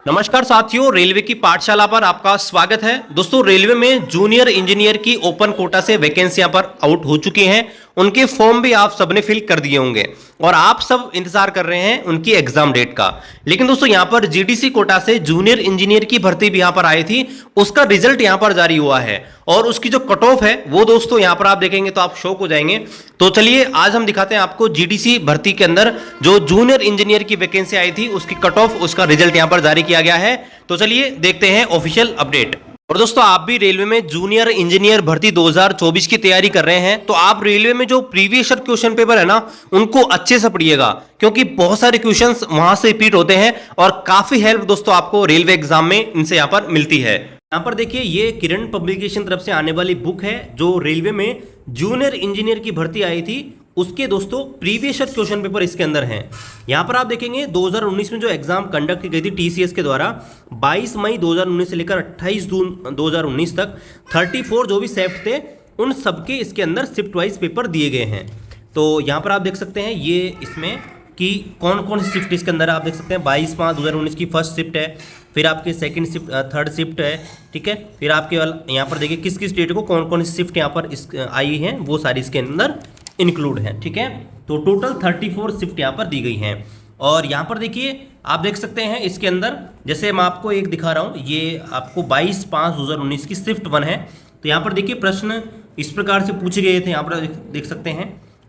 नमस्कार साथियों, रेलवे की पाठशाला पर आपका स्वागत है। दोस्तों, रेलवे में जूनियर इंजीनियर की ओपन कोटा से वैकेंसियां पर आउट हो चुकी हैं। उनके फॉर्म भी आप सबने फिल कर दिए होंगे और आप सब इंतजार कर रहे हैं उनकी एग्जाम डेट का। लेकिन दोस्तों, यहां पर जीडीसी कोटा से जूनियर इंजीनियर की भर्ती भी यहां पर आई थी, उसका रिजल्ट यहां पर जारी हुआ है और उसकी जो कट ऑफ है वो दोस्तों यहां पर आप देखेंगे तो आप शॉक हो जाएंगे। तो चलिए आज हम दिखाते हैं आपको जीडीसी भर्ती के अंदर जो जूनियर इंजीनियर की वैकेंसी आई थी उसकी कट ऑफ, उसका रिजल्ट यहां पर जारी किया गया है। तो चलिए देखते हैं ऑफिशियल अपडेट। और दोस्तों, आप भी रेलवे में जूनियर इंजीनियर भर्ती 2024 की तैयारी कर रहे हैं तो आप रेलवे में जो प्रीवियस ईयर क्वेश्चन पेपर है ना, उनको अच्छे से पढ़िएगा, क्योंकि बहुत सारे क्वेश्चंस वहां से रिपीट होते हैं और काफी हेल्प दोस्तों आपको रेलवे एग्जाम में इनसे यहां पर मिलती है। यहां पर देखिए, ये किरण पब्लिकेशन तरफ से आने वाली बुक है जो रेलवे में जूनियर इंजीनियर की भर्ती आई थी, उसके दोस्तों प्रीवियस ईयर क्वेश्चन पेपर इसके अंदर हैं। यहां पर आप देखेंगे 2019 में जो एग्जाम कंडक्ट की गई थी टीसीएस के द्वारा, 22 मई 2019 से लेकर 28 जून 2019 तक 34 जो भी शिफ्ट थे उन सबके इसके अंदर शिफ्ट वाइज पेपर दिए गए हैं। तो यहां पर आप देख सकते हैं ये इसमें कि कौन कौन सी शिफ्ट इसके अंदर आप देख सकते हैं। 22/5/2019 की फर्स्ट शिफ्ट है, फिर आपके सेकंड शिफ्ट, थर्ड शिफ्ट है, ठीक है। फिर आपके यहाँ पर देखिए किस किस डेट को कौन कौन सी शिफ्ट यहाँ पर आई हैं, वो सारी इसके अंदर इंक्लूड है, ठीक है। तो टोटल 34 शिफ्ट यहाँ पर दी गई हैं। और यहाँ पर देखिए आप देख सकते हैं इसके अंदर, जैसे मैं आपको एक दिखा रहा हूँ, ये आपको 22/5/2019 की शिफ्ट 1 है। तो यहाँ पर देखिए प्रश्न इस प्रकार से पूछे गए थे, यहाँ पर देख सकते हैं।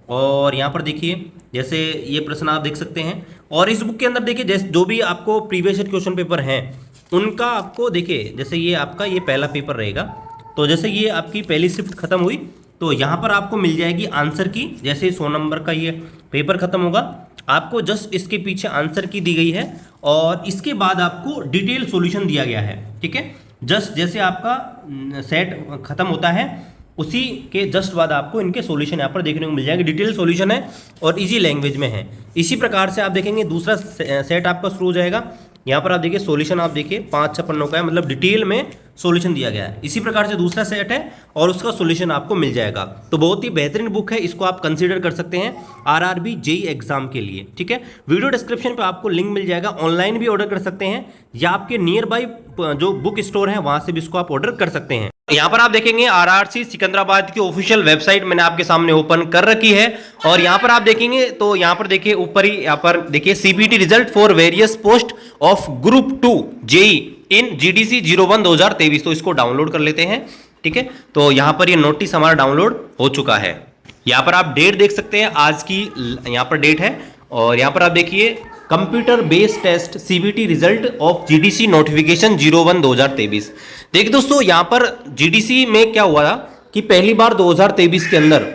और यहाँ पर देखिए जैसे ये प्रश्न आप देख सकते हैं। और इस बुक के अंदर देखिए जैसे जो भी आपको प्रीवियस ईयर क्वेश्चन पेपर हैं उनका आपको देखिए, जैसे ये आपका ये पहला पेपर रहेगा, तो जैसे ये आपकी पहली शिफ्ट खत्म हुई तो यहाँ पर आपको मिल जाएगी आंसर की। जैसे 100 नंबर का ये पेपर खत्म होगा, आपको जस्ट इसके पीछे आंसर की दी गई है और इसके बाद आपको डिटेल सॉल्यूशन दिया गया है, ठीक है। जस्ट जैसे आपका सेट खत्म होता है उसी के जस्ट बाद आपको इनके सॉल्यूशन यहाँ पर देखने को मिल जाएंगे। डिटेल सॉल्यूशन है और इजी लैंग्वेज में है। इसी प्रकार से आप देखेंगे दूसरा सेट आपका शुरू हो जाएगा। यहाँ पर आप देखिए सॉल्यूशन आप देखिए 5-6 पन्नों का है, मतलब डिटेल में सॉल्यूशन दिया गया है। इसी प्रकार से दूसरा सेट है और उसका सॉल्यूशन आपको मिल जाएगा। तो बहुत ही बेहतरीन बुक है, इसको आप कंसीडर कर सकते हैं आरआरबी जेईई एग्जाम के लिए, ठीक है। वीडियो डिस्क्रिप्शन पे आपको लिंक मिल जाएगा, ऑनलाइन भी ऑर्डर कर सकते हैं या आपके नियर बाई जो बुक स्टोर है वहां से भी इसको आप ऑर्डर कर सकते हैं। यहाँ पर आप देखेंगे आरआरसी सिकंदराबाद की ऑफिशियल वेबसाइट मैंने आपके सामने ओपन कर रखी है और यहाँ पर आप देखेंगे तो यहाँ पर देखिए ऊपर ही यहाँ पर देखिए CBT result for various post of group 2 JEE in GDC 01 2023। तो इसको डाउनलोड कर लेते हैं, ठीक है। तो यहाँ पर ये नोटिस हमारा डाउनलोड हो चुका है। यहाँ पर आप डेट देख सकते हैं, आज की यहाँ पर डेट है। और यहाँ पर आप देखिए computer based test CBT result of GDC notification 01 2023। देखिए दोस्तों, यहाँ पर जीडीसी में क्या हुआ था कि पहली बार 2023 के अंदर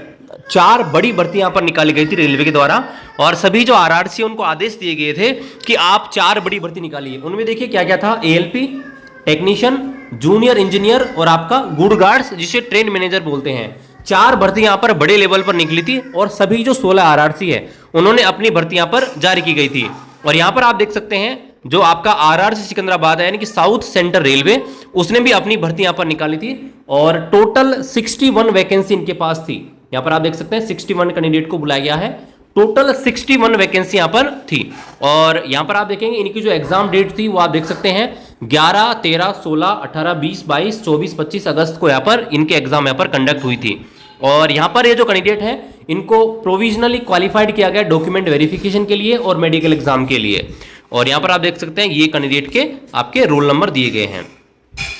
4 बड़ी भर्ती यहाँ पर निकाली गई थी रेलवे के द्वारा और सभी जो आरआरसी उनको आदेश दिए गए थे कि आप 4 बड़ी भर्ती निकालिए। उनमें देखिए क्या क्या था, एएलपी टेक्नीशियन, जूनियर इंजीनियर और आपका गुड गार्ड्स जिसे ट्रेन मैनेजर बोलते हैं। 4 भर्ती यहाँ पर बड़े लेवल पर निकली थी और सभी जो 16 आरआरसी है उन्होंने अपनी भर्ती यहाँ पर जारी की गई थी। और यहाँ पर आप देख सकते हैं जो आपका आरआरसी सिकंदराबाद है यानी कि साउथ सेंट्रल रेलवे, उसने भी अपनी भर्ती यहाँ पर निकाली थी और टोटल 61 वैकेंसी इनके पास थी। यहाँ पर आप देख सकते हैं 61 कैंडिडेट को बुलाया गया है, टोटल 61 वैकेंसी यहाँ पर थी। और यहाँ पर आप देखेंगे इनकी जो एग्जाम डेट थी वो आप देख सकते हैं 11, 13, 16, 18, 20, 22, 24, 25 अगस्त को यहाँ पर इनके एग्जाम यहाँ पर कंडक्ट हुई थी। और यहाँ पर ये जो कैंडिडेट हैं इनको प्रोविजनली क्वालिफाइड किया गया डॉक्यूमेंट वेरिफिकेशन के लिए और मेडिकल एग्जाम के लिए। और यहाँ पर आप देख सकते हैं ये कैंडिडेट के आपके रोल नंबर दिए गए हैं,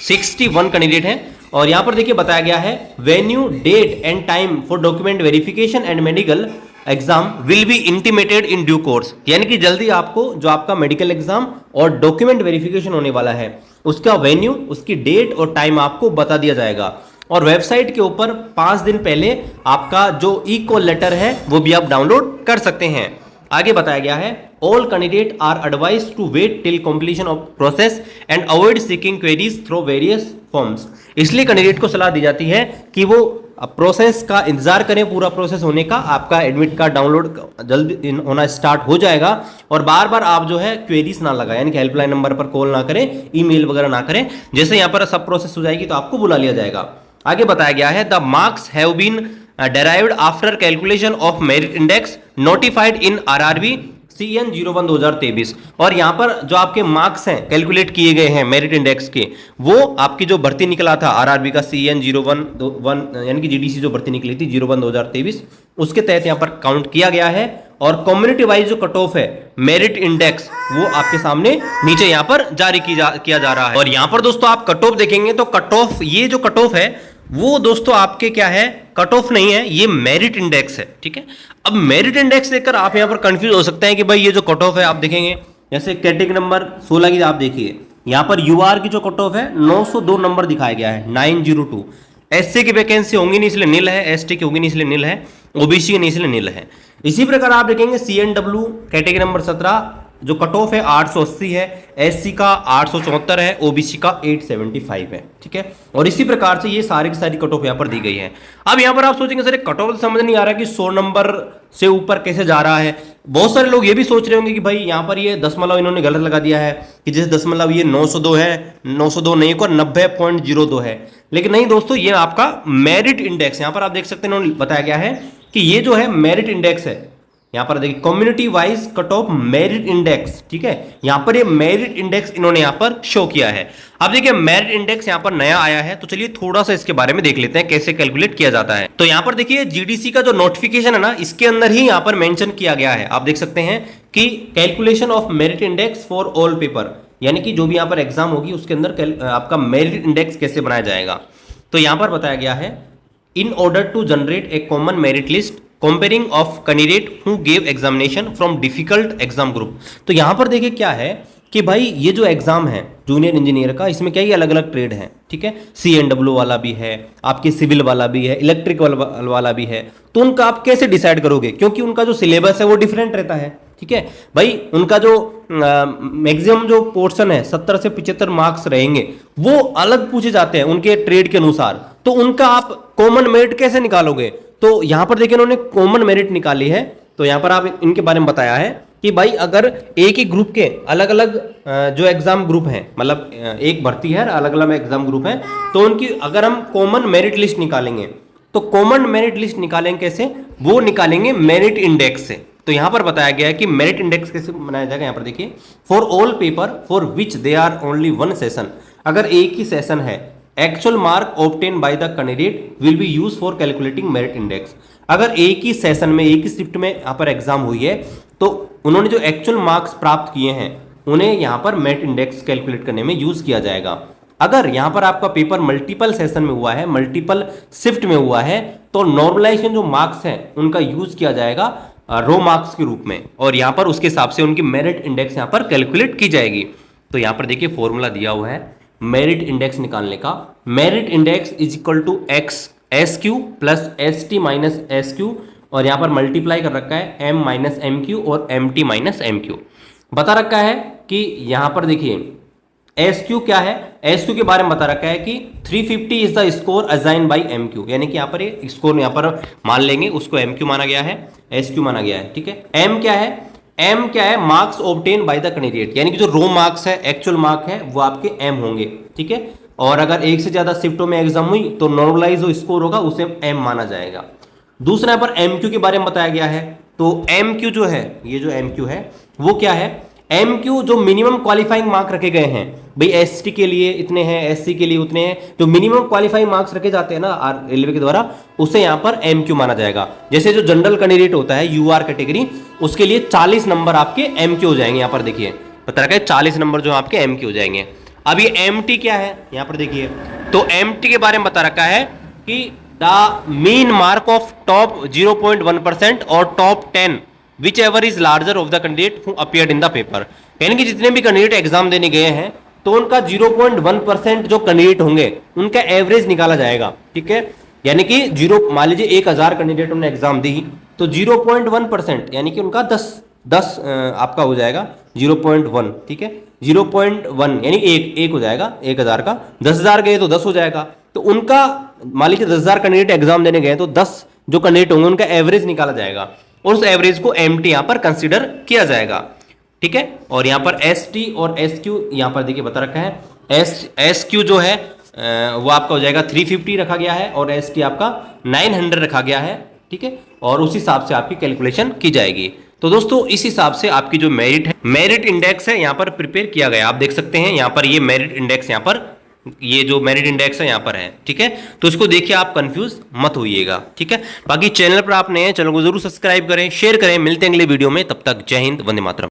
61 कैंडिडेट हैं। और यहाँ पर देखिए बताया गया है venue date and time for document verification and medical exam will be intimated in due course, यानी कि जल्दी आपको जो आपका मेडिकल एग्जाम और डॉक्यूमेंट वेरिफिकेशन होने वाला है उसका वेन्यू, उसकी डेट और टाइम आपको बता दिया जाएगा। और वेबसाइट के ऊपर 5 दिन पहले आपका जो ई कॉल लेटर है वो भी आप डाउनलोड कर सकते हैं। आगे बताया गया है all candidate are advised to wait till completion of process and avoid seeking queries through various forms. इसलिए कैंडिडेट को सलाह दी जाती है कि वो प्रोसेस का इंतजार करें, पूरा प्रोसेस होने का। आपका एडमिट कार्ड डाउनलोड जल्दी होना स्टार्ट हो जाएगा और बार बार आप जो है क्वेरीज ना लगाएं, यानी कि हेल्पलाइन नंबर पर कॉल ना करें, ईमेल वगैरह ना करें। जैसे यहाँ पर सब प्रोसेस हो जाएगी तो आपको बुला लिया जाएगा। आगे बताया गया है the marks have been derived after calculation of merit index notified in RRB CN 01 2023 और यहाँ पर जो आपके मार्क्स हैं कैलकुलेट किए गए हैं मेरिट इंडेक्स के, वो आपकी जो भर्ती निकला था आरआरबी का CN 01 यानी कि GDC जो भर्ती निकली थी 01 2023 उसके तहत यहाँ पर काउंट किया गया है। और कम्युनिटी वाइज जो कट ऑफ है मेरिट इंडेक्स वो आपके सामने नीचे यहाँ पर जारी किया जा रहा है। और यहाँ पर दोस्तों आप कट ऑफ देखेंगे तो कट ऑफ, ये जो कट ऑफ है वो दोस्तों आपके क्या है, कट ऑफ नहीं है, ये मेरिट इंडेक्स है। ठीक है, अब मेरिट इंडेक्स देखकर आप यहां पर कंफ्यूज हो सकते हैं कि भाई ये जो कट ऑफ है, आप देखेंगे जैसे कैटेगरी नंबर 16 की आप देखिए यहां पर यूआर की जो कट ऑफ है 902 नंबर दिखाया गया है 902। एससी की वैकेंसी होंगी नहीं इसलिए नील है, एसटी की होगी नहीं इसलिए नील है, ओबीसी की नहीं इसलिए नील है। इसी प्रकार आप देखेंगे CNW कैटेगरी नंबर 17 जो कट ऑफ है 880 है, एससी का 874 है, ओबीसी का 875 है। ठीक है, और इसी प्रकार से ये सारी की सारी कट ऑफ यहाँ पर दी गई है। अब यहाँ पर आप सोचेंगे सर कट ऑफ समझ नहीं आ रहा है कि 100 नंबर से ऊपर कैसे जा रहा है। बहुत सारे लोग ये भी सोच रहे होंगे कि भाई यहाँ पर ये दशमलव इन्होंने गलत लगा दिया है कि जैसे दशमलव ये 902 है, 902 नहीं को 90.02 है। लेकिन नहीं दोस्तों, ये आपका मेरिट इंडेक्स, यहाँ पर आप देख सकते हैं इन्होंने बताया गया है कि ये जो है मेरिट इंडेक्स है। यहां पर देखिए community wise cut off merit index. ठीक है, यहां पर ये मेरिट इंडेक्स इन्होंने यहां पर शो किया है। अब देखिए मेरिट इंडेक्स यहां पर नया आया है, तो चलिए थोड़ा सा इसके बारे में देख लेते हैं कैसे कैलकुलेट किया जाता है। तो यहां पर देखिए जीडीसी का जो नोटिफिकेशन है ना, इसके अंदर ही यहां पर मेंशन किया गया है। आप देख सकते हैं कि calculation of merit index for all paper, यानी कि जो भी यहां पर एग्जाम होगी उसके अंदर आपका मेरिट इंडेक्स कैसे बनाया जाएगा। तो यहां पर बताया गया है in order to generate a common merit list comparing of candidate who gave examination from difficult exam group. तो यहां पर देखिए क्या है कि भाई ये जो एग्जाम है जूनियर इंजीनियर का, इसमें क्या ये अलग अलग ट्रेड हैं। ठीक है, CNW वाला भी है, आपके सिविल वाला भी है, इलेक्ट्रिक वाला भी है। तो उनका आप कैसे डिसाइड करोगे, क्योंकि उनका जो सिलेबस है वो डिफरेंट रहता है। ठीक है भाई, उनका जो मैक्सिमम जो पोर्शन है 70 से 75 मार्क्स रहेंगे वो अलग पूछे जाते हैं उनके ट्रेड के अनुसार। तो उनका आप कॉमन मेरिट कैसे निकालोगे। तो यहां पर देखिए उन्होंने कॉमन मेरिट निकाली है। तो यहां पर आप इनके बारे में बताया है कि भाई अगर एक ही ग्रुप के अलग अलग जो एग्जाम ग्रुप हैं, मतलब एक भर्ती है अलग अलग एग्जाम ग्रुप हैं, तो उनकी अगर हम कॉमन मेरिट लिस्ट निकालेंगे तो कॉमन मेरिट लिस्ट निकालेंगे कैसे, वो निकालेंगे मेरिट इंडेक्स से। तो यहां पर बताया गया है कि मेरिट इंडेक्स कैसे बनाया जाएगा। यहां पर देखिए for all paper for which they are only one session, अगर एक ही सेशन है actual mark obtain by the candidate will be use for calculating merit index. अगर एक ही सेशन में एक ही शिफ्ट में यहाँ पर एग्जाम हुई है तो उन्होंने जो एक्चुअल मार्क्स प्राप्त किए हैं उन्हें यहाँ पर मेरिट इंडेक्स कैलकुलेट करने में यूज किया जाएगा। अगर यहाँ पर आपका पेपर मल्टीपल सेशन में हुआ है, मल्टीपल शिफ्ट में हुआ है, तो नॉर्मलाइजेशन जो मार्क्स हैं उनका यूज किया जाएगा रो मार्क्स के रूप में, और यहाँ पर उसके हिसाब से उनकी मेरिट इंडेक्स यहाँ पर कैलकुलेट की जाएगी। तो यहाँ पर देखिए फॉर्मूला दिया हुआ है मेरिट इंडेक्स निकालने का। Merit index is equal to SQ plus ST minus SQ, और यहाँ पर मल्टीप्लाई कर रखा है M माइनस MQ और MT माइनस MQ। बता रखा है कि यहाँ पर देखिए SQ क्या है, SQ के बारे में बता रखा है कि 350 is the score assign by MQ, यानी कि यहाँ पर ये स्कोर यहाँ पर मान लेंगे, उसको MQ माना गया है, SQ माना गया है। ठीक है, M क्या है, M क्या है, marks obtain by the candidate, यानी कि जो रो मार्क्स है एक्चुअल मार्क है वो आपके M होंगे। ठीक है, और अगर एक से ज्यादा शिफ्टों में एग्जाम हुई तो नॉर्मलाइज जो स्कोर होगा उसे M माना जाएगा। दूसरा यहाँ पर MQ के बारे में बताया गया है। तो MQ जो है, ये जो MQ है वो क्या है, MQ जो मिनिमम क्वालिफाइंग मार्क रखे गए हैं, भाई ST के लिए इतने हैं, SC के लिए उतने हैं, जो मिनिमम क्वालिफाइंग मार्क्स रखे जाते हैं ना रेलवे के द्वारा, उसे यहाँ पर MQ माना जाएगा। जैसे जो जनरल कैंडिडेट होता है UR कैटेगरी, उसके लिए 40 नंबर आपके MQ हो जाएंगे। यहाँ पर देखिए पता रखा है 40 नंबर जो आपके MQ हो जाएंगे। अब ये MT क्या है, यहाँ पर देखिए तो MT के बारे में बता रखा है कि the mean mark of top 0.1% और top 10 which ever is larger of the candidate who appeared in the paper, यानी कि जितने भी कैंडिडेट एग्जाम देने गए हैं तो उनका 0.1% जो कैंडिडेट होंगे उनका एवरेज निकाला जाएगा। ठीक है, यानी कि मान लीजिए 1000 कैंडिडेटों ने एग्जाम दी तो 0.1% यानी कि उनका 10 आपका हो जाएगा 0.1। ठीक है, 0.1 यानी एक हो जाएगा 1000 का, 10,000 गए तो 10 हो जाएगा। तो उनका मान लीजिए 10,000 कैंडिडेट एग्जाम देने गए तो 10 जो कैंडिडेट होंगे उनका एवरेज निकाला जाएगा और उस एवरेज को MT यहाँ पर कंसीडर किया जाएगा। ठीक है, और यहाँ पर ST और SQ यहाँ पर देखिए बता रखा है। SQ जो है वो आपका हो जाएगा 350 रखा गया है और ST आपका 900 रखा गया है। ठीक है, और उस हिसाब से आपकी कैलकुलेशन की जाएगी। तो दोस्तों इस हिसाब से आपकी जो मेरिट है, मेरिट इंडेक्स है यहाँ पर प्रिपेयर किया गया। आप देख सकते हैं यहाँ पर ये मेरिट इंडेक्स, यहाँ पर ये जो मेरिट इंडेक्स है यहाँ पर है, ठीक है। तो इसको देखिए, आप कंफ्यूज मत होइएगा, ठीक है। बाकी चैनल पर आप नए हैं, चैनल को जरूर सब्सक्राइब करें, शेयर करें। मिलते हैं अगले वीडियो में, तब तक जय हिंद, वंदे मातरम।